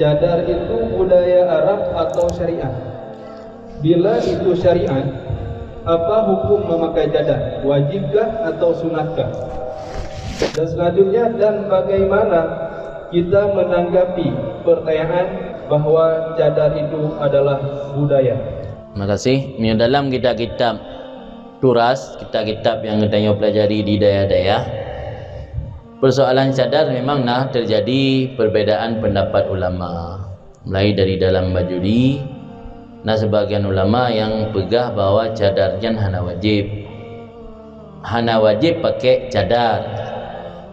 cadar itu budaya Arab atau syariat? Bila itu syariat, apa hukum memakai cadar? Wajibkah atau sunatkah? Dan selanjutnya, dan bagaimana kita menanggapi pertanyaan bahwa cadar itu adalah budaya? Terima kasih. Ini dalam kitab-kitab turas, kitab-kitab yang kita pelajari di daerah-daerah, persoalan cadar memang terjadi perbezaan pendapat ulama. Mulai dari dalam bajuri, sebagian ulama yang pegah bahawa cadarnya hana wajib pakai cadar.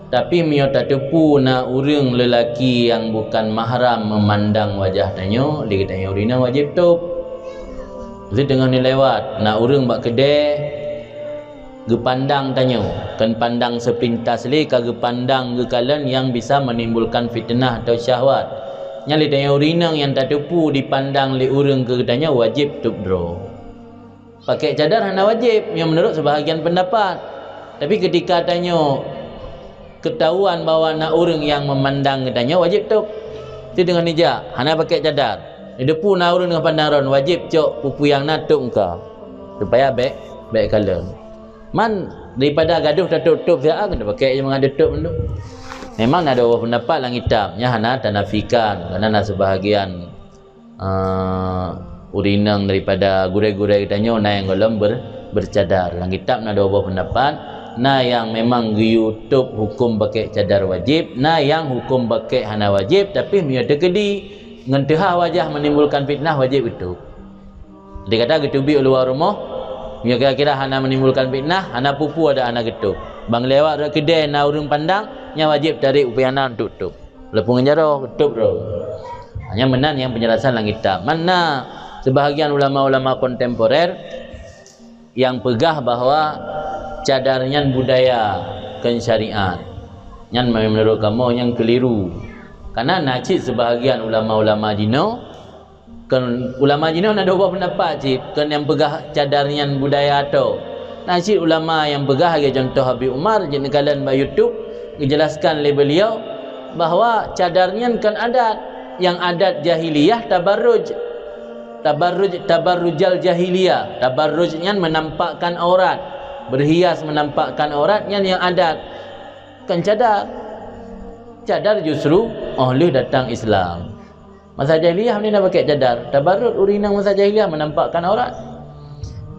Tapi mio tak tepu urang lelaki yang bukan mahram memandang wajah tanyo, dia kata urina wajib tup. Jadi dengan ni lewat urang bak kedai gepandang tanyo, kan pandang sepintas le ka gepandang gekalan yang bisa menimbulkan fitnah atau syahwat. Nyali tanyo urina yang tak tepu dipandang le urang ke katanya wajib tup dro. Pakai cadar hana wajib yang menurut sebahagian pendapat. Tapi ketika tanyo ketahuan bahawa orang yang memandang katanya wajib tu. Itu dengan nija hana pakai cadar. Di depu orang dengan pandangan wajib cok pupu yang natuk muka. Supaya baik kala. Man daripada gaduh tak tutup saya kena pakai je mengada tutup tu. Memang ada beberapa pendapat lang hitamnya hana tanafikan kerana sebahagian urinang daripada gurai-gurai katanya yang golong bercadar. Lang hitam ada beberapa pendapat. Yang memang YouTube hukum pakai cadar wajib, yang hukum pakai hana wajib, tapi mia tekedi ngentehah wajah menimbulkan fitnah wajib itu. Dia kata getubi luar rumah, mia kira-kira hana menimbulkan fitnah, hana pupu ada hana getub. Bang lewat dak kedai urang pandang, nya wajib tarik upiana tutup. Lepung jaro tutup ro. Hanya menan yang penjelasan lang hitam. Mana sebahagian ulama-ulama kontemporer yang pegah bahawa cadarnya budaya kan syariat. Yang menurut kamu yang keliru. Karena nacit sebahagian ulama-ulama Jino, kan ulama Jino ada dua pendapat cip, kan yang pegah cadarnya budaya atau nacit ulama yang pegah ya contoh Habib Umar je nekalan ba YouTube menjelaskan oleh beliau bahawa cadarnya kan adat, yang adat jahiliyah tabarrujal jahiliyah. Tabarrujnya menampakkan aurat, berhias menampakkan auratnya yang adat kan cadar. Cadar justru oleh datang Islam. Masa jahiliyah ni nak pakai cadar. Tabarrut urinang masa jahiliyah menampakkan aurat.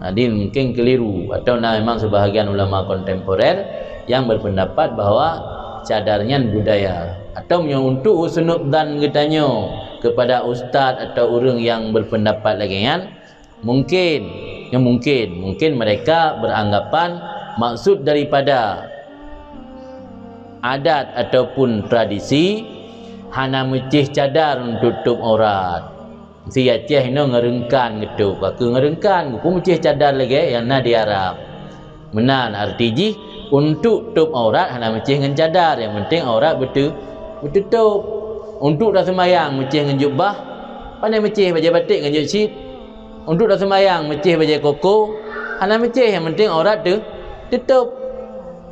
Dia mungkin keliru atau memang sebahagian ulama kontemporer yang berpendapat bahawa cadarnya budaya atau untuk husnudzan katanya kepada ustaz atau orang yang berpendapat lagi kan mungkin mereka beranggapan maksud daripada adat ataupun tradisi hana mecih cadar untuk tutup aurat. Si Aceh ini ngerengkan gitu. Aku ngerengkan, aku mecih cadar lagi yang na di Arab. Menan arti untuk tutup aurat hana mecih dengan cadar. Yang penting aurat betutup. Untuk dah sembahyang mecih dengan jubah, pandai mecih baju batik dengan jubah syit. Untuk dah sembahyang mecih baju koko, hana mecih yang penting aurat tu tutup.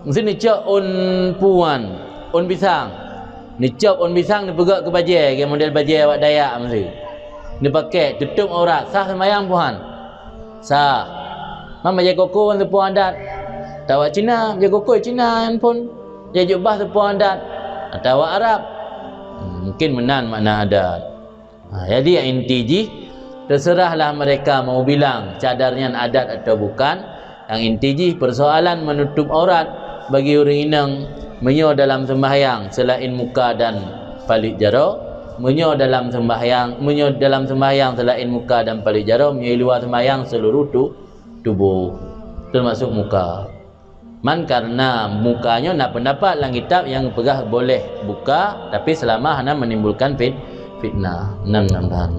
Mesti ni cak on pisang. Ni cak on pisang ni pegak ke baju ke model baju awak Dayak mesti. Ni pakai tutup aurat, sah sembahyang puan. Sah. Mam baju koko pun sepuan adat. Tawak Cina, baju koko Cina pun. Baju jubah sepuan adat. Atau awak Arab. Mungkin menan makna adat. Jadi inti terserahlah mereka mau bilang cadarnya adat atau bukan. Yang inti persoalan menutup aurat bagi orang inang menyo dalam sembahyang selain muka dan palit jaro, menyo dalam sembahyang selain muka dan palit jaro, menyo luar sembahyang seluruh tubuh termasuk muka. Karena mukanya nak pendapat lang kitab yang pegah boleh buka tapi selama hana menimbulkan fitnah. 6 tambahan.